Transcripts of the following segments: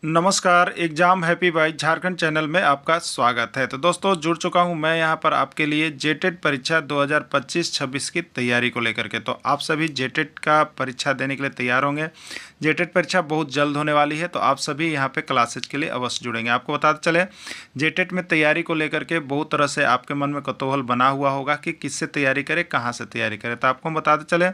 नमस्कार, exam happy by Jharkhand channel में आपका स्वागत है। तो दोस्तों जुड़ चुका हूं मैं यहां पर आपके लिए जेटेट परीक्षा 2025-26 की तैयारी को लेकर के। तो आप सभी जेटेट का परीक्षा देने के लिए तैयार होंगे। जेटेट परीक्षा बहुत जल्द होने वाली है, तो आप सभी यहां पे क्लासेज के लिए अवश्य जुड़ेंगे। आपको बताते चले, जेटेट में तैयारी को लेकर के बहुत तरह से आपके मन में कौतूहल बना हुआ होगा कि किससे तैयारी करें, कहाँ से तैयारी करें। तो आपको बताते चले,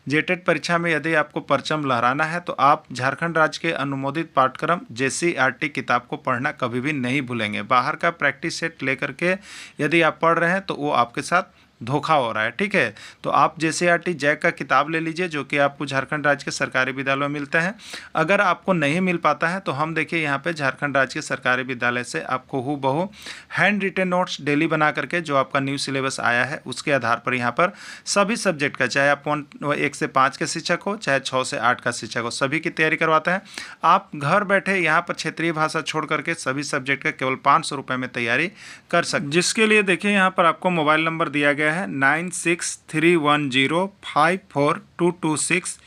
जेटेट परीक्षा में यदि आपको परचम लहराना है तो आप झारखंड राज्य के अनुमोदित पाठ्यक्रम JCERT किताब को पढ़ना कभी भी नहीं भूलेंगे। बाहर का प्रैक्टिस सेट लेकर के यदि आप पढ़ रहे हैं तो वो आपके साथ धोखा हो रहा है, ठीक है। तो आप JCERT जैक का किताब ले लीजिए, जो कि आपको झारखंड राज्य के सरकारी विद्यालयों में मिलते हैं। अगर आपको नहीं मिल पाता है तो हम देखिए यहाँ पे झारखंड राज्य के सरकारी विद्यालय से आपको हूबहू हैंड रिटेन नोट्स डेली बना करके, जो आपका न्यू सिलेबस आया है उसके आधार पर यहाँ पर सभी सब्जेक्ट का, चाहे आप 1 से 5 के शिक्षक हो, चाहे 6 से 8 का शिक्षक हो, सभी की तैयारी करवाते हैं। आप घर बैठे यहाँ पर क्षेत्रीय भाषा छोड़ करके सभी सब्जेक्ट का केवल 500 रुपये में तैयारी कर सकते, जिसके लिए देखिए यहाँ पर आपको मोबाइल नंबर दिया गया है 9631054226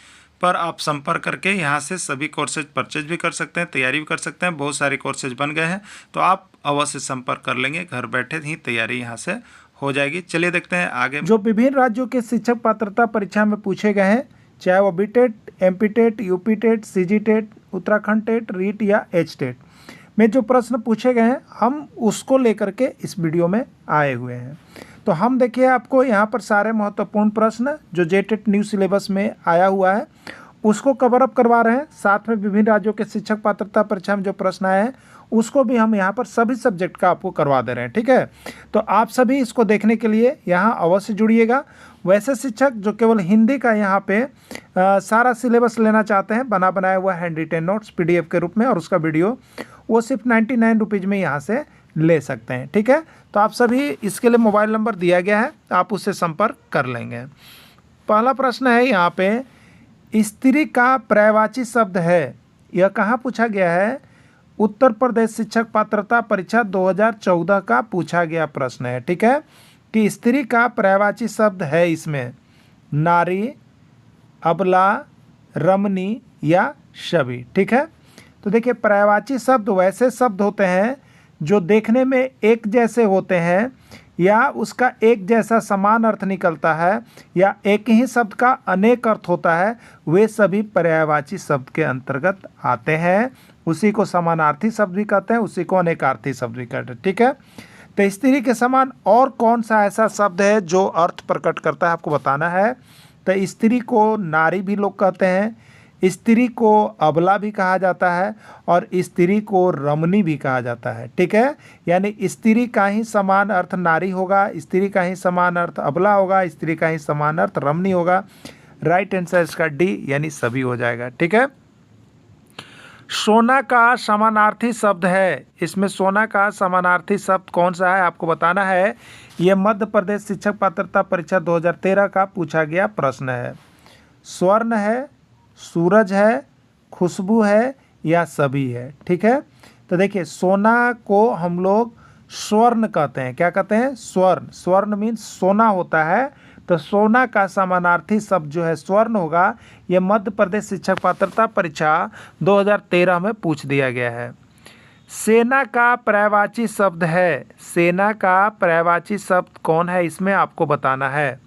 पर आप संपर्क करके यहाँ से सभी कोर्सेज परचेज भी कर सकते हैं, तैयारी भी कर सकते हैं। बहुत सारे कोर्सेज बन गए हैं, तो आप अवश्य संपर्क कर लेंगे, घर बैठे ही तैयारी यहाँ से हो जाएगी। चलिए देखते हैं आगे। जो विभिन्न राज्यों के शिक्षक पात्रता परीक्षा में पूछे गए हैं, चाहे वो बीटेट, MPTET, UPTET, सीजीटेट, Uttarakhand TET, REET या एचटेट में जो प्रश्न पूछे गए हैं, हम उसको लेकर के इस वीडियो में आए हुए हैं। तो हम देखिए आपको यहाँ पर सारे महत्वपूर्ण प्रश्न जो जेटेट न्यू सिलेबस में आया हुआ है उसको कवर अप करवा रहे हैं। साथ में विभिन्न राज्यों के शिक्षक पात्रता परीक्षा में जो प्रश्न आए हैं उसको भी हम यहाँ पर सभी सब्जेक्ट का आपको करवा दे रहे हैं, ठीक है। तो आप सभी इसको देखने के लिए यहाँ अवश्य जुड़िएगा। वैसे शिक्षक जो केवल हिंदी का यहाँ पे सारा सिलेबस लेना चाहते हैं, बना बनाया हुआ हैंड रिटेन नोट्स PDF के रूप में, और उसका वीडियो वो सिर्फ 99 रुपीज़ में यहाँ से ले सकते हैं, ठीक है। तो आप सभी इसके लिए मोबाइल नंबर दिया गया है, आप उससे संपर्क कर लेंगे। पहला प्रश्न है यहाँ पे, स्त्री का पर्यायवाची शब्द है, यह कहाँ पूछा गया है? उत्तर प्रदेश शिक्षक पात्रता परीक्षा 2014 का पूछा गया प्रश्न है, ठीक है। कि स्त्री का पर्यायवाची शब्द है इसमें नारी, अबला, रमणी या सभी, ठीक है। तो देखिए, पर्यायवाची शब्द वैसे शब्द होते हैं जो देखने में एक जैसे होते हैं या उसका एक जैसा समान अर्थ निकलता है या एक ही शब्द का अनेक अर्थ होता है, वे सभी पर्यायवाची शब्द के अंतर्गत आते हैं। उसी को समानार्थी शब्द भी कहते हैं, उसी को अनेकार्थी शब्द भी कहते हैं, ठीक है। तो स्त्री के समान और कौन सा ऐसा शब्द है जो अर्थ प्रकट करता है, आपको बताना है। तो स्त्री को नारी भी लोग कहते हैं, स्त्री को अबला भी कहा जाता है और स्त्री को रमणी भी कहा जाता है, ठीक है। यानी स्त्री का ही समान अर्थ नारी होगा, स्त्री का ही समान अर्थ अबला होगा, स्त्री का ही समान अर्थ रमणी होगा। राइट आंसर इसका D यानी सभी हो जाएगा, ठीक है। सोना का समानार्थी शब्द है, इसमें सोना का समानार्थी शब्द कौन सा है आपको बताना है। यह मध्य प्रदेश शिक्षक पात्रता परीक्षा 2013 का पूछा गया प्रश्न है। स्वर्ण है, सूरज है, खुशबू है या सभी है, ठीक है। तो देखिए, सोना को हम लोग स्वर्ण कहते हैं। क्या कहते हैं? स्वर्ण। स्वर्ण मीन्स सोना होता है, तो सोना का समानार्थी शब्द जो है स्वर्ण होगा। यह मध्य प्रदेश शिक्षक पात्रता परीक्षा 2013 में पूछ दिया गया है। सेना का पर्यायवाची शब्द है, सेना का पर्यायवाची शब्द कौन है इसमें आपको बताना है।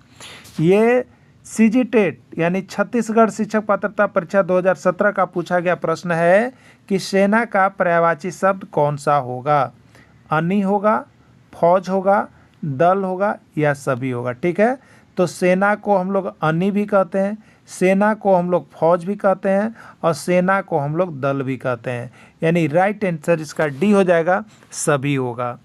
ये सीजीटेट यानी छत्तीसगढ़ शिक्षक पात्रता परीक्षा 2017 का पूछा गया प्रश्न है कि सेना का पर्यायवाची शब्द कौन सा होगा। अनि होगा, फौज होगा, दल होगा या सभी होगा, ठीक है। तो सेना को हम लोग अनि भी कहते हैं, सेना को हम लोग फौज भी कहते हैं और सेना को हम लोग दल भी कहते हैं। यानी राइट आंसर इसका D हो जाएगा, सभी होगा।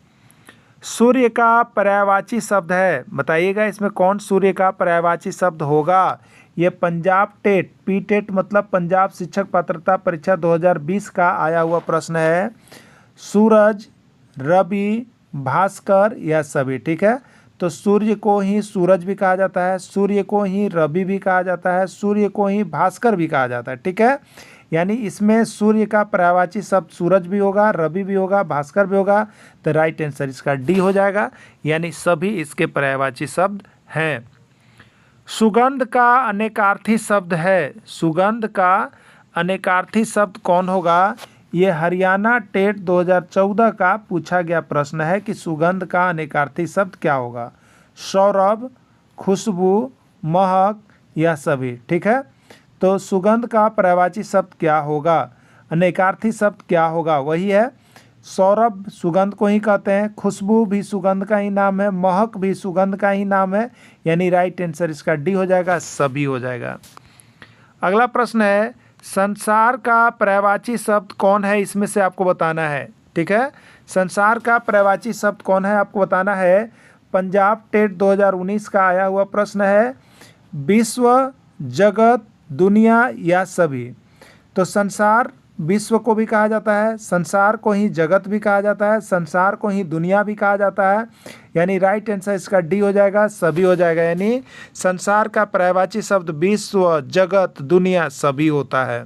सूर्य का पर्यायवाची शब्द है, बताइएगा इसमें कौन सूर्य का पर्यायवाची शब्द होगा। ये पंजाब टेट, PTET मतलब पंजाब शिक्षक पात्रता परीक्षा 2020 का आया हुआ प्रश्न है। सूरज, रवि, भास्कर या सभी, ठीक है। तो सूर्य को ही सूरज भी कहा जाता है, सूर्य को ही रवि भी कहा जाता है, सूर्य को ही भास्कर भी कहा जाता है, ठीक है। यानी इसमें सूर्य का पर्यायवाची शब्द सूरज भी होगा, रवि भी होगा, भास्कर भी होगा। तो राइट आंसर इसका D हो जाएगा, यानी सभी इसके पर्यायवाची शब्द हैं। सुगंध का अनेकार्थी शब्द है, सुगंध का अनेकार्थी शब्द कौन होगा। ये हरियाणा टेट 2014 का पूछा गया प्रश्न है कि सुगंध का अनेकार्थी शब्द क्या होगा। सौरभ, खुशबू, महक या सभी। ठीक है, तो सुगंध का पर्यायवाची शब्द क्या होगा, अनेकार्थी शब्द क्या होगा, वही है सौरभ सुगंध को ही कहते हैं, खुशबू भी सुगंध का ही नाम है, महक भी सुगंध का ही नाम है, यानी राइट आंसर इसका डी हो जाएगा, सभी हो जाएगा। अगला प्रश्न है संसार का पर्यायवाची शब्द कौन है, इसमें से आपको बताना है। ठीक है, संसार का पर्यायवाची शब्द कौन है आपको बताना है। पंजाब टेट 2019 का आया हुआ प्रश्न है, विश्व, जगत, दुनिया या सभी। तो संसार विश्व को भी कहा जाता है, संसार को ही जगत भी कहा जाता है, संसार को ही दुनिया भी कहा जाता है, यानी राइट आंसर इसका डी हो जाएगा, सभी हो जाएगा। यानी संसार का पर्यायवाची शब्द विश्व, जगत, दुनिया, सभी होता है।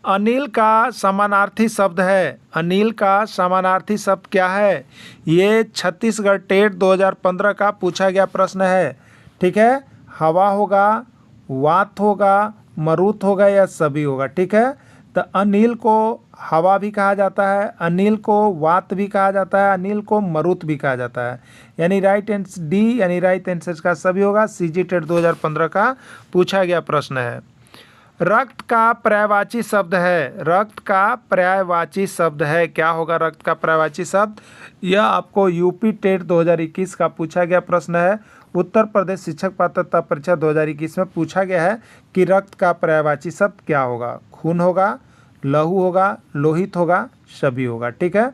अनिल का समानार्थी शब्द है, अनिल का समानार्थी शब्द क्या है, ये छत्तीसगढ़ टेट 2015 का पूछा गया प्रश्न है। ठीक है, हवा होगा, वात होगा, मरुत होगा या सभी होगा। ठीक है, तो अनिल को हवा भी कहा जाता है, अनिल को वात भी कहा जाता है, अनिल को मरुत भी कहा जाता है, यानी राइट आंसर डी, यानी राइट आंसर का सभी होगा। सीजी टेट 2015 का पूछा गया प्रश्न है। रक्त का पर्यायवाची शब्द है, रक्त का पर्यायवाची शब्द है, क्या होगा रक्त का पर्यायवाची शब्द, यह आपको यूपी टेट 2021 का पूछा गया प्रश्न है। उत्तर प्रदेश शिक्षक पात्रता परीक्षा 2021 में पूछा गया है कि रक्त का पर्यायवाची शब्द क्या होगा। खून होगा, लहू होगा, लोहित होगा, सभी होगा। ठीक है,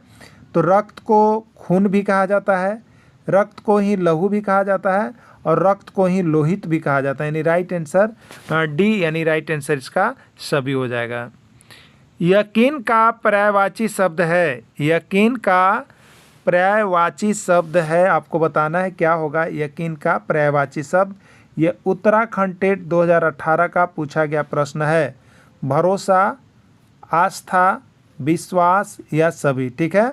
तो रक्त को खून भी कहा जाता है, रक्त को ही लहू भी कहा जाता है और रक्त को ही लोहित भी कहा जाता है, यानी राइट आंसर डी, यानी राइट आंसर इसका सभी हो जाएगा। यकीन का पर्यायवाची शब्द है, यकीन का पर्यायवाची शब्द है, आपको बताना है क्या होगा यकीन का पर्यायवाची शब्द। ये उत्तराखंड टेट 2018 का पूछा गया प्रश्न है। भरोसा, आस्था, विश्वास या सभी। ठीक है,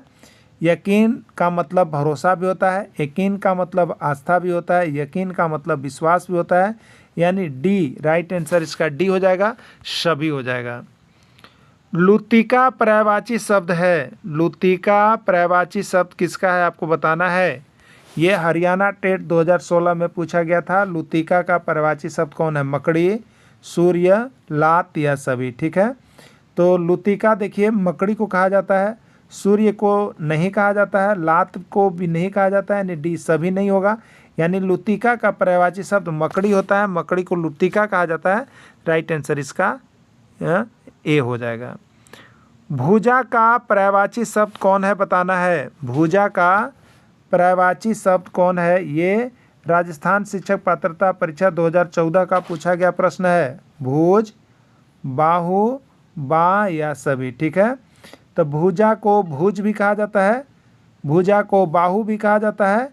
यकीन का मतलब भरोसा भी होता है, यकीन का मतलब आस्था भी होता है, यकीन का मतलब विश्वास भी होता है, यानी डी, राइट आंसर इसका डी हो जाएगा, सभी हो जाएगा। लुतिका पर्यायवाची शब्द है, लुतिका पर्यायवाची शब्द किसका है आपको बताना है। ये हरियाणा टेट 2016 में पूछा गया था। लुतिका का पर्यायवाची शब्द कौन है, मकड़ी, सूर्य, लात या सभी। ठीक है, तो लुतिका देखिए मकड़ी को कहा जाता है, सूर्य को नहीं कहा जाता है, लात को भी नहीं कहा जाता है, यानी डी, सभी नहीं होगा, यानी लुतिका का पर्यायवाची शब्द मकड़ी होता है, मकड़ी को लुतिका कहा जाता है, राइट आंसर इसका ए हो जाएगा। भुजा का पर्यायवाची शब्द कौन है बताना है, भुजा का पर्यायवाची शब्द कौन है, ये राजस्थान शिक्षक पात्रता परीक्षा 2014 का पूछा गया प्रश्न है। भुज, बाहु, बाँ या सभी। ठीक है, तो भुजा को भुज भी कहा जाता है, भुजा को बाहु भी कहा जाता है,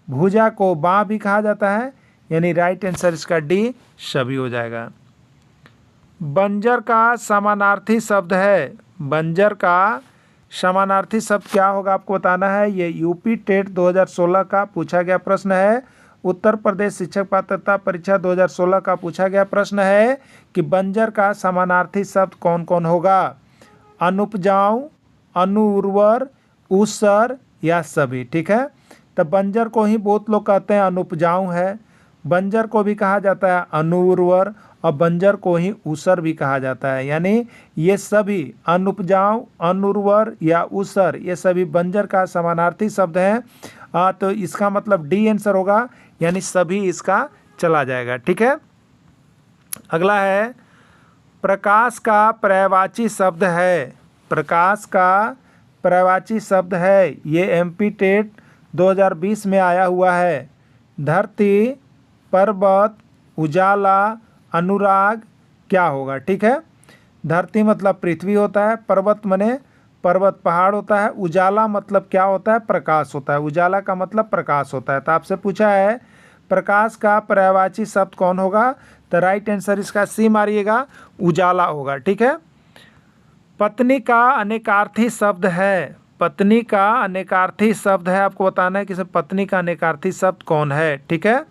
भुजा को बाँ भी कहा जाता है, यानी राइट आंसर इसका डी, सभी हो जाएगा। बंजर का समानार्थी शब्द है, बंजर का समानार्थी शब्द क्या होगा आपको बताना है। ये यूपी टेट 2016 का पूछा गया प्रश्न है। उत्तर प्रदेश शिक्षक पात्रता परीक्षा 2016 का पूछा गया प्रश्न है कि बंजर का समानार्थी शब्द कौन कौन होगा। अनुपजाऊ, अनुउर्वर, ऊसर या सभी। ठीक है, तो बंजर को ही बहुत लोग कहते हैं अनुपजाऊ है, बंजर को भी कहा जाता है अनुउर्वर और बंजर को ही ऊसर भी कहा जाता है, यानी ये सभी अनुपजाऊ, अनुउर्वर या ऊसर ये सभी बंजर का समानार्थी शब्द हैं। तो इसका मतलब डी आंसर होगा, यानी सभी इसका चला जाएगा। ठीक है, अगला है प्रकाश का पर्यायवाची शब्द है, प्रकाश का पर्यायवाची शब्द है, ये एमपी टेट 2020 में आया हुआ है। धरती, पर्वत, उजाला, अनुराग, क्या होगा। ठीक है, धरती मतलब पृथ्वी होता है, पर्वत मने पर्वत पहाड़ होता है, उजाला मतलब क्या होता है, प्रकाश होता है, उजाला का मतलब प्रकाश होता है। तो आपसे पूछा है प्रकाश का पर्यायवाची शब्द कौन होगा, तो राइट आंसर इसका सी मारिएगा, उजाला होगा। ठीक है, पत्नी का अनेकार्थी शब्द है, पत्नी का अनेकार्थी शब्द है, आपको बताना है कि इसमें पत्नी का अनेकार्थी शब्द कौन है। ठीक है,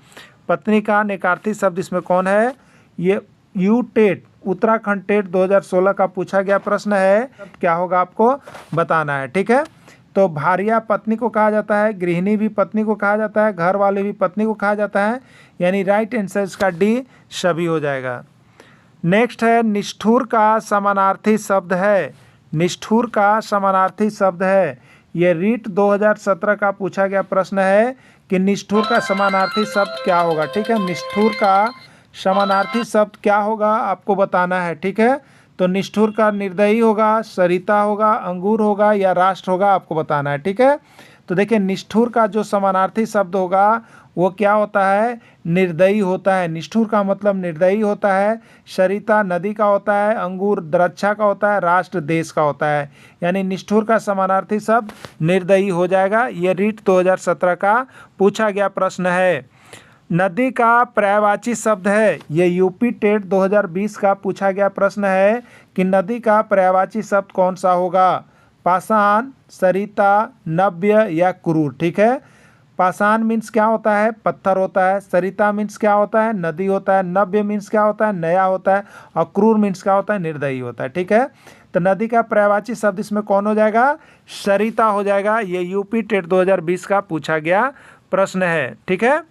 पत्नी का अनेकार्थी शब्द इसमें कौन है, ये यू टेट उत्तराखंड टेट 2016 का पूछा गया प्रश्न है, क्या होगा आपको बताना है, ठीक है। तो भार्या पत्नी को कहा जाता है, गृहिणी भी पत्नी को कहा जाता है, घर वाले भी पत्नी को कहा जाता है, यानी राइट आंसर इसका डी सभी हो जाएगा। नेक्स्ट है निष्ठुर का समानार्थी शब्द है, निष्ठुर का समानार्थी शब्द है, ये रीट 2017 का पूछा गया प्रश्न है कि निष्ठुर का समानार्थी शब्द क्या होगा, ठीक है। निष्ठुर का समानार्थी शब्द क्या होगा आपको बताना है, ठीक है। तो निष्ठुर का निर्दयी होगा, सरिता होगा, अंगूर होगा या राष्ट्र होगा, आपको बताना है, ठीक है। तो देखिए निष्ठुर का जो समानार्थी शब्द होगा वो क्या होता है, निर्दयी होता है। निष्ठुर का मतलब निर्दयी होता है, सरिता नदी का होता है, अंगूर द्रक्षा का होता है, राष्ट्र देश का होता है, यानी निष्ठुर का समानार्थी शब्द निर्दयी हो जाएगा। ये रीट 2017 का पूछा गया प्रश्न है। नदी का पर्यायवाची शब्द है, ये यूपी टेट 2020 का पूछा गया प्रश्न है कि नदी का पर्यायवाची शब्द कौन सा होगा, पाषाण, सरिता, नव्य या क्रूर, ठीक है। पाषाण मीन्स क्या होता है, पत्थर होता है, सरिता मीन्स क्या होता है, नदी होता है, नव्य मीन्स क्या होता है, नया होता है, और क्रूर मीन्स क्या होता है, निर्दयी होता है, ठीक है। तो नदी का पर्यायवाची शब्द इसमें कौन हो जाएगा, सरिता हो जाएगा। ये यूपी टेट 2020 का पूछा गया प्रश्न है, ठीक है।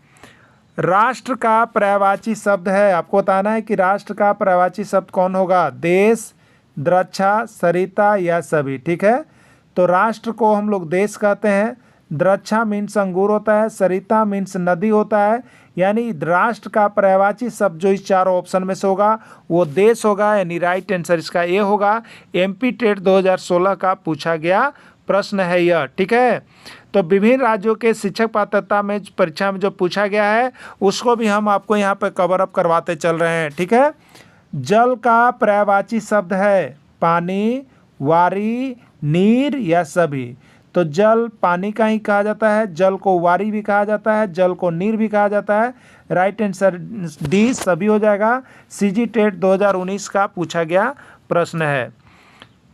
राष्ट्र का पर्यायवाची शब्द है, आपको बताना है कि राष्ट्र का पर्यायवाची शब्द कौन होगा, देश, द्रक्षा, सरिता या सभी, ठीक है। तो राष्ट्र को हम लोग देश कहते हैं, द्रक्षा मीन्स अंगूर होता है, सरिता मीन्स नदी होता है, यानी राष्ट्र का पर्यायवाची शब्द जो इस चारों ऑप्शन में से होगा वो देश होगा, यानी राइट आंसर इसका ए होगा। एमपी टेट 2016 का पूछा गया प्रश्न है यह, ठीक है। तो विभिन्न राज्यों के शिक्षक पात्रता में परीक्षा में जो पूछा गया है उसको भी हम आपको यहाँ पे कवर अप करवाते चल रहे हैं, ठीक है। जल का पर्यायवाची शब्द है पानी, वारी, नीर या सभी। तो जल पानी का ही कहा जाता है, जल को वारी भी कहा जाता है, जल को नीर भी कहा जाता है, राइट आंसर डी सभी हो जाएगा। सीजी टेट 2019 का पूछा गया प्रश्न है।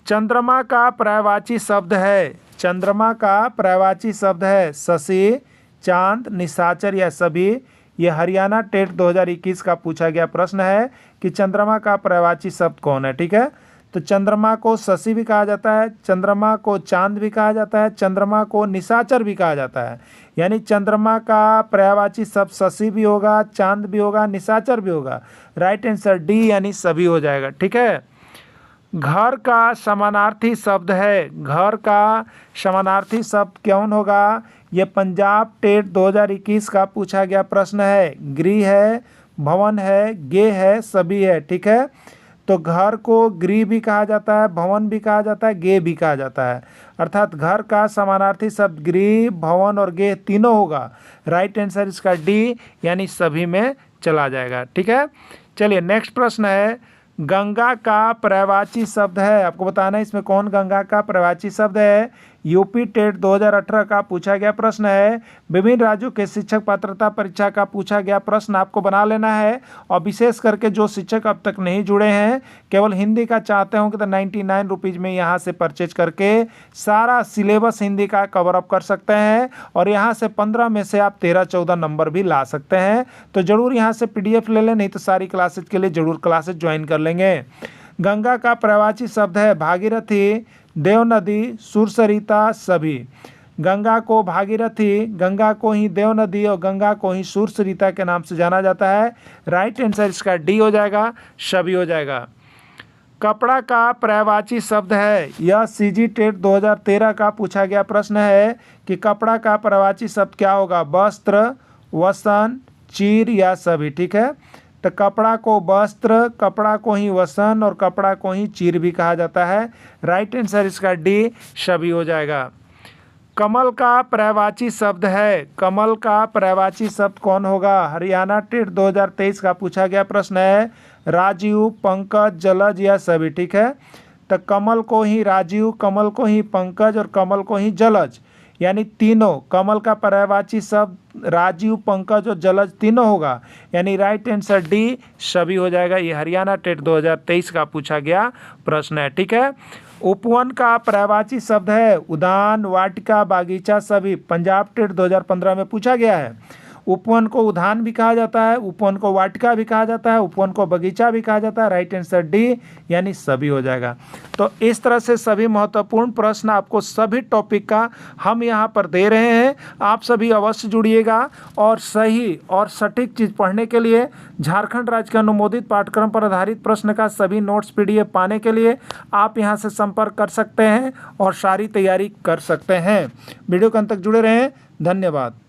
चंद्रमा का पर्यायवाची शब्द है, चंद्रमा का पर्यायवाची शब्द है शशि, चांद, निशाचर या सभी। ये हरियाणा टेट 2021 का पूछा गया प्रश्न है कि चंद्रमा का पर्यायवाची शब्द कौन है, ठीक है। तो चंद्रमा को शशि भी कहा जाता है, चंद्रमा को चांद भी कहा जाता है, चंद्रमा को निशाचर भी कहा जाता है, यानी चंद्रमा का पर्यायवाची शब्द शशि भी होगा, चांद भी होगा, निशाचर भी होगा, राइट आंसर डी यानी सभी हो जाएगा, ठीक है। घर का समानार्थी शब्द है, घर का समानार्थी शब्द कौन होगा, ये पंजाब टेट 2021 का पूछा गया प्रश्न है। गृह है, भवन है, गे है, सभी है, ठीक है। तो घर को गृह भी कहा जाता है, भवन भी कहा जाता है, गे भी कहा जाता है, अर्थात घर का समानार्थी शब्द गृह, भवन और गे तीनों होगा, राइट आंसर इसका डी यानी सभी में चला जाएगा, ठीक है। चलिए नेक्स्ट प्रश्न है, गंगा का पर्यायवाची शब्द है, आपको बताना है इसमें कौन गंगा का पर्यायवाची शब्द है। यूपी टेट 2018 का पूछा गया प्रश्न है। विभिन्न राज्यों के शिक्षक पात्रता परीक्षा का पूछा गया प्रश्न आपको बना लेना है, और विशेष करके जो शिक्षक अब तक नहीं जुड़े हैं, केवल हिंदी का चाहते होंगे तो 99 रुपीज़ में यहाँ से परचेज करके सारा सिलेबस हिंदी का कवर अप कर सकते हैं, और यहाँ से 15 में से आप 13-14 नंबर भी ला सकते हैं। तो ज़रूर यहाँ से PDF ले लें, नहीं तो सारी क्लासेज के लिए ज़रूर क्लासेज ज्वाइन कर लेंगे। गंगा का पर्यायवाची शब्द है भागीरथी, देव नदी, सुरसरिता, सभी। गंगा को भागीरथी, गंगा को ही देव नदी और गंगा को ही सुरसरिता के नाम से जाना जाता है, राइट आंसर इसका डी हो जाएगा, सभी हो जाएगा। कपड़ा का पर्यायवाची शब्द है, यह सीजी टेट 2013 का पूछा गया प्रश्न है कि कपड़ा का पर्यायवाची शब्द क्या होगा, वस्त्र, वसन, चीर या सभी, ठीक है। तो कपड़ा को वस्त्र, कपड़ा को ही वसन और कपड़ा को ही चीर भी कहा जाता है, राइट आंसर इसका डी सभी हो जाएगा। कमल का पर्यायवाची शब्द है, कमल का पर्यायवाची शब्द कौन होगा, हरियाणा टेट 2023 का पूछा गया प्रश्न है। राजीव, पंकज, जलज या सभी, ठीक है। तो कमल को ही राजीव, कमल को ही पंकज और कमल को ही जलज, यानी तीनों। कमल का पर्यायवाची शब्द राजीव, पंकज और जलज तीनों होगा, यानी राइट आंसर डी सभी हो जाएगा। ये हरियाणा टेट 2023 का पूछा गया प्रश्न है, ठीक है। उपवन का पर्यायवाची शब्द है उद्यान, वाटिका, बागीचा, सभी। पंजाब टेट 2015 में पूछा गया है। उपवन को उद्यान भी कहा जाता है, उपवन को वाटिका भी कहा जाता है, उपवन को बगीचा भी कहा जाता है। राइट आंसर डी यानी सभी हो जाएगा। तो इस तरह से सभी महत्वपूर्ण प्रश्न आपको सभी टॉपिक का हम यहाँ पर दे रहे हैं। आप सभी अवश्य जुड़िएगा और सही और सटीक चीज़ पढ़ने के लिए झारखंड राज्य के अनुमोदित पाठ्यक्रम पर आधारित प्रश्न का सभी नोट्स PDF पाने के लिए आप यहाँ से संपर्क कर सकते हैं और सारी तैयारी कर सकते हैं। वीडियो के अंत तक जुड़े रहें। धन्यवाद।